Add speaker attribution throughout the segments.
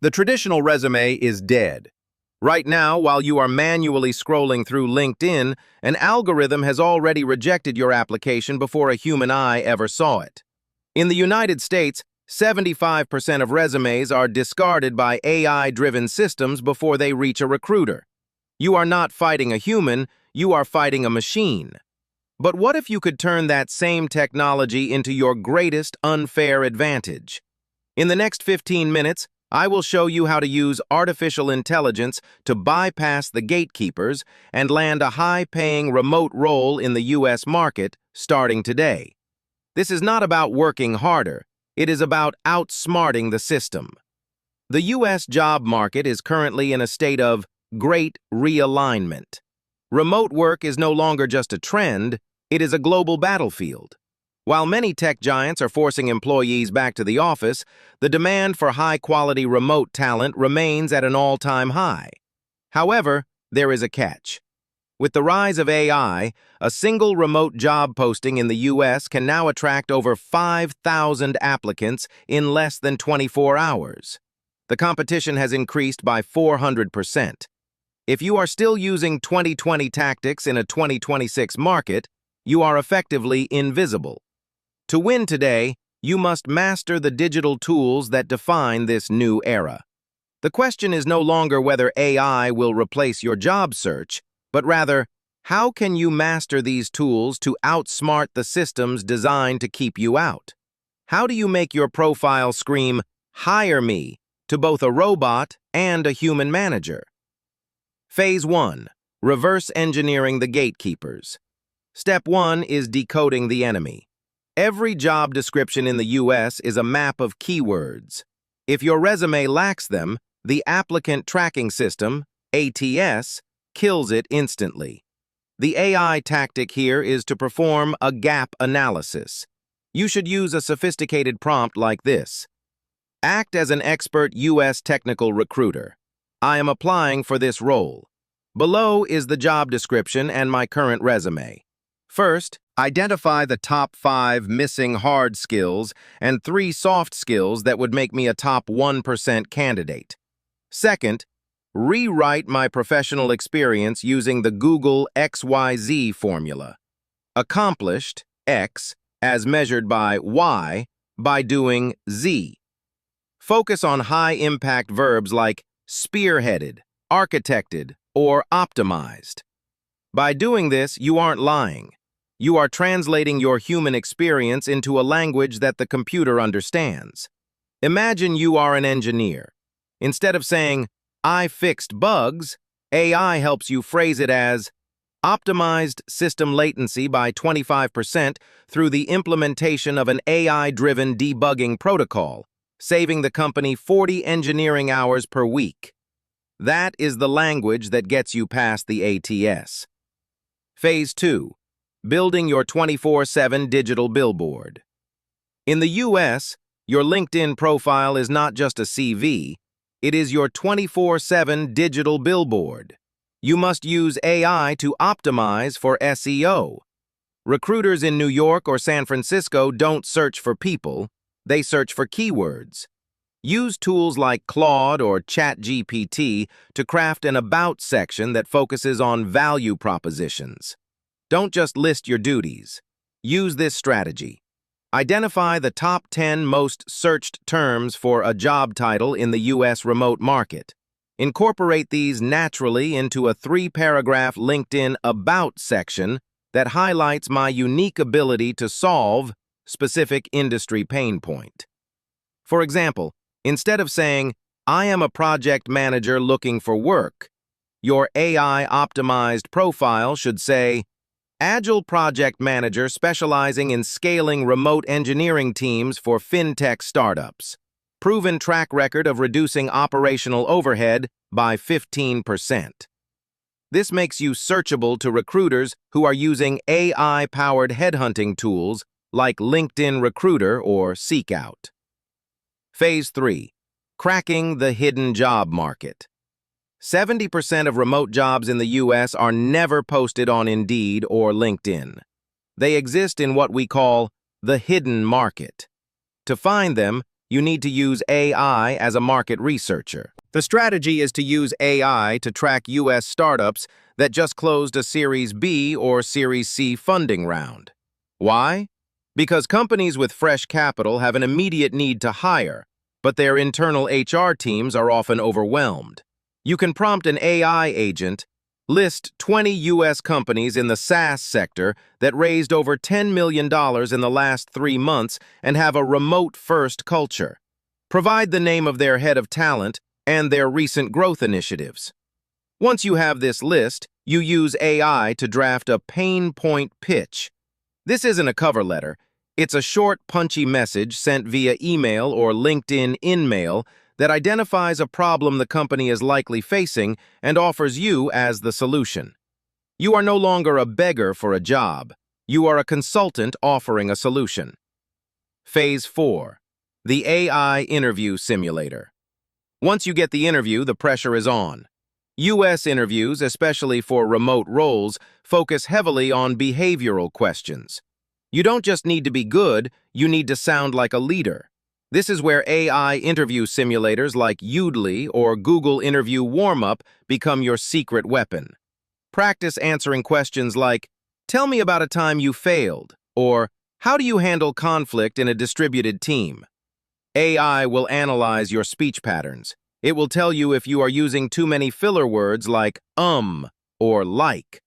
Speaker 1: The traditional resume is dead. Right now, while you are manually scrolling through LinkedIn, an algorithm has already rejected your application before a human eye ever saw it. In the United States, 75% of resumes are discarded by AI-driven systems before they reach a recruiter. You are not fighting a human, you are fighting a machine. But what if you could turn that same technology into your greatest unfair advantage? In the next 15 minutes, I will show you how to use artificial intelligence to bypass the gatekeepers and land a high-paying remote role in the U.S. market starting today. This is not about working harder. It is about outsmarting the system. The U.S. job market is currently in a state of great realignment. Remote work is no longer just a trend, it is a global battlefield. While many tech giants are forcing employees back to the office, the demand for high-quality remote talent remains at an all-time high. However, there is a catch. With the rise of AI, a single remote job posting in the U.S. can now attract over 5,000 applicants in less than 24 hours. The competition has increased by 400%. If you are still using 2020 tactics in a 2026 market, you are effectively invisible. To win today, you must master the digital tools that define this new era. The question is no longer whether AI will replace your job search, but rather, how can you master these tools to outsmart the systems designed to keep you out? How do you make your profile scream, "Hire me," to both a robot and a human manager? Phase 1. Reverse engineering the gatekeepers. Step 1 is decoding the enemy. Every job description in the U.S. is a map of keywords. If your resume lacks them, the applicant tracking system, ATS, kills it instantly. The AI tactic here is to perform a gap analysis. You should use a sophisticated prompt like this. Act as an expert U.S. technical recruiter. I am applying for this role. Below is the job description and my current resume. First, identify the top 5 missing hard skills and 3 soft skills that would make me a top 1% candidate. Second, rewrite my professional experience using the Google XYZ formula. Accomplished, X, as measured by Y, by doing Z. Focus on high-impact verbs like spearheaded, architected, or optimized. By doing this, you aren't lying. You are translating your human experience into a language that the computer understands. Imagine you are an engineer. Instead of saying, "I fixed bugs," AI helps you phrase it as, optimized system latency by 25% through the implementation of an AI-driven debugging protocol, saving the company 40 engineering hours per week. That is the language that gets you past the ATS. Phase 2. Building your 24/7 digital billboard. In the U.S., your LinkedIn profile is not just a CV, it is your 24/7 digital billboard. You must use AI to optimize for SEO. Recruiters in New York or San Francisco don't search for people, they search for keywords. Use tools like Claude or ChatGPT to craft an About section that focuses on value propositions. Don't just list your duties. Use this strategy. Identify the top 10 most searched terms for a job title in the U.S. remote market. Incorporate these naturally into a 3-paragraph LinkedIn About section that highlights my unique ability to solve specific industry pain point. For example, instead of saying, "I am a project manager looking for work," your AI-optimized profile should say, "Agile project manager specializing in scaling remote engineering teams for fintech startups. Proven track record of reducing operational overhead by 15%. This makes you searchable to recruiters who are using AI-powered headhunting tools like LinkedIn Recruiter or Seekout. Phase 3. Cracking the hidden job market. 70% of remote jobs in the U.S. are never posted on Indeed or LinkedIn. They exist in what we call the hidden market. To find them, you need to use AI as a market researcher. The strategy is to use AI to track U.S. startups that just closed a Series B or Series C funding round. Why? Because companies with fresh capital have an immediate need to hire, but their internal HR teams are often overwhelmed. You can prompt an AI agent, list 20 U.S. companies in the SaaS sector that raised over $10 million in the last 3 months and have a remote-first culture. Provide the name of their head of talent and their recent growth initiatives. Once you have this list, you use AI to draft a pain point pitch. This isn't a cover letter. It's a short, punchy message sent via email or LinkedIn InMail that identifies a problem the company is likely facing and offers you as the solution. You are no longer a beggar for a job. You are a consultant offering a solution. Phase 4. The AI Interview Simulator. Once you get the interview, the pressure is on. U.S. interviews, especially for remote roles, focus heavily on behavioral questions. You don't just need to be good, you need to sound like a leader. This is where AI interview simulators like Udly or Google Interview Warm-Up become your secret weapon. Practice answering questions like, "Tell me about a time you failed," or "How do you handle conflict in a distributed team?" AI will analyze your speech patterns. It will tell you if you are using too many filler words like or like.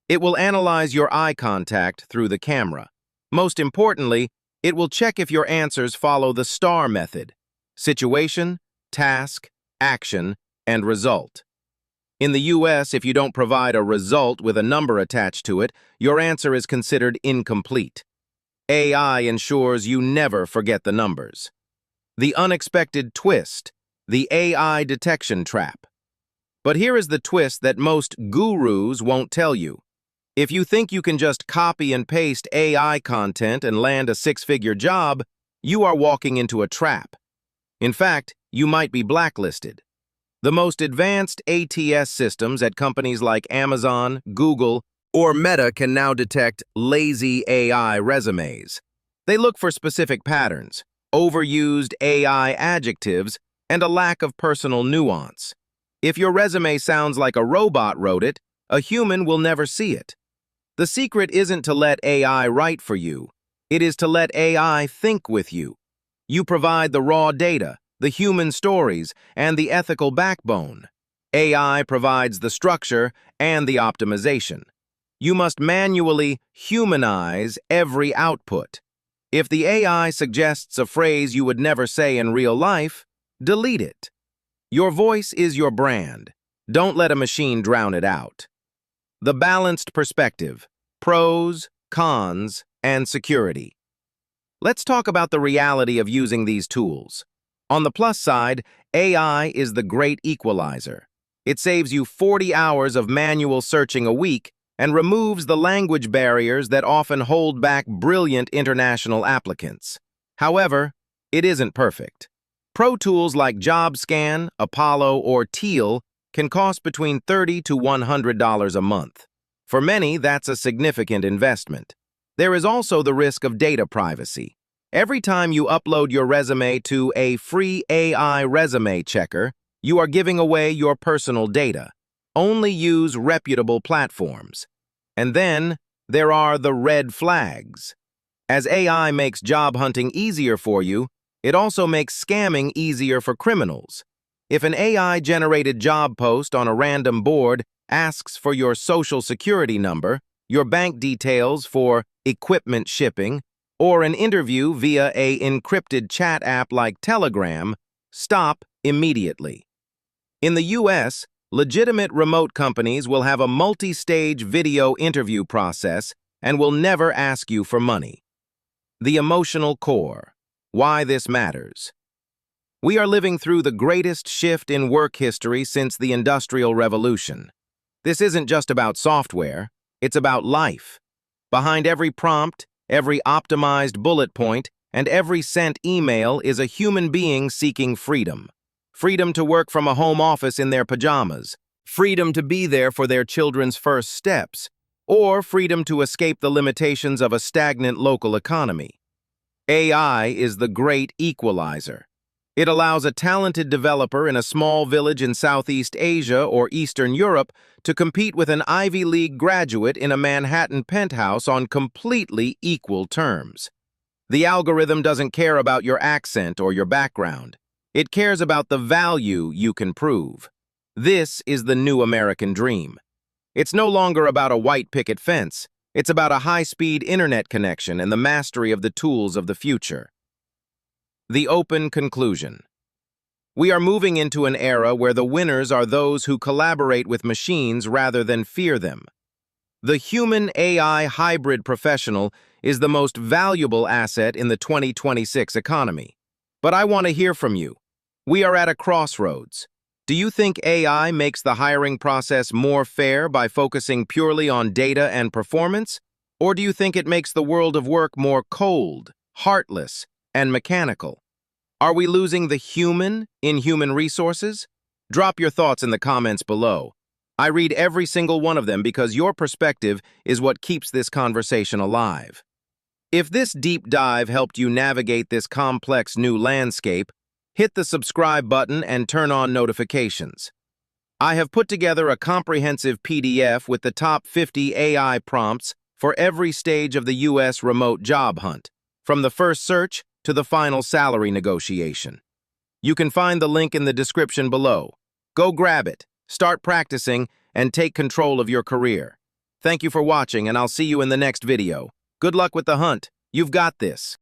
Speaker 1: It will analyze your eye contact through the camera. Most importantly, it will check if your answers follow the STAR method: situation, task, action, and result. In the US, if you don't provide a result with a number attached to it, your answer is considered incomplete. AI ensures you never forget the numbers. The unexpected twist, the AI detection trap. But here is the twist that most gurus won't tell you. If you think you can just copy and paste AI content and land a 6-figure job, you are walking into a trap. In fact, you might be blacklisted. The most advanced ATS systems at companies like Amazon, Google, or Meta can now detect lazy AI resumes. They look for specific patterns, overused AI adjectives, and a lack of personal nuance. If your resume sounds like a robot wrote it, a human will never see it. The secret isn't to let AI write for you. It is to let AI think with you. You provide the raw data, the human stories, and the ethical backbone. AI provides the structure and the optimization. You must manually humanize every output. If the AI suggests a phrase you would never say in real life, delete it. Your voice is your brand. Don't let a machine drown it out. The balanced perspective: pros, cons, and security. Let's talk about the reality of using these tools. On the plus side, AI is the great equalizer. It saves you 40 hours of manual searching a week and removes the language barriers that often hold back brilliant international applicants. However, it isn't perfect. Pro tools like JobScan, Apollo, or Teal can cost between $30 to $100 a month. For many, that's a significant investment. There is also the risk of data privacy. Every time you upload your resume to a free AI resume checker, you are giving away your personal data. Only use reputable platforms. And then, there are the red flags. As AI makes job hunting easier for you, it also makes scamming easier for criminals. If an AI-generated job post on a random board asks for your social security number, your bank details for equipment shipping, or an interview via an encrypted chat app like Telegram, stop immediately. In the US, legitimate remote companies will have a multi-stage video interview process and will never ask you for money. The emotional core. Why this matters. We are living through the greatest shift in work history since the Industrial Revolution. This isn't just about software, it's about life. Behind every prompt, every optimized bullet point, and every sent email is a human being seeking freedom. Freedom to work from a home office in their pajamas, freedom to be there for their children's first steps, or freedom to escape the limitations of a stagnant local economy. AI is the great equalizer. It allows a talented developer in a small village in Southeast Asia or Eastern Europe to compete with an Ivy League graduate in a Manhattan penthouse on completely equal terms. The algorithm doesn't care about your accent or your background. It cares about the value you can prove. This is the new American dream. It's no longer about a white picket fence. It's about a high-speed internet connection and the mastery of the tools of the future. The open conclusion. We are moving into an era where the winners are those who collaborate with machines rather than fear them. The human-AI hybrid professional is the most valuable asset in the 2026 economy. But I want to hear from you. We are at a crossroads. Do you think AI makes the hiring process more fair by focusing purely on data and performance? Or do you think it makes the world of work more cold, heartless, and mechanical? Are we losing the human in human resources? Drop your thoughts in the comments below. I read every single one of them because your perspective is what keeps this conversation alive. If this deep dive helped you navigate this complex new landscape, hit the subscribe button and turn on notifications. I have put together a comprehensive PDF with the top 50 AI prompts for every stage of the U.S. remote job hunt, from the first search to the final salary negotiation. You can find the link in the description below. Go grab it, start practicing, and take control of your career. Thank you for watching, and I'll see you in the next video. Good luck with the hunt. You've got this.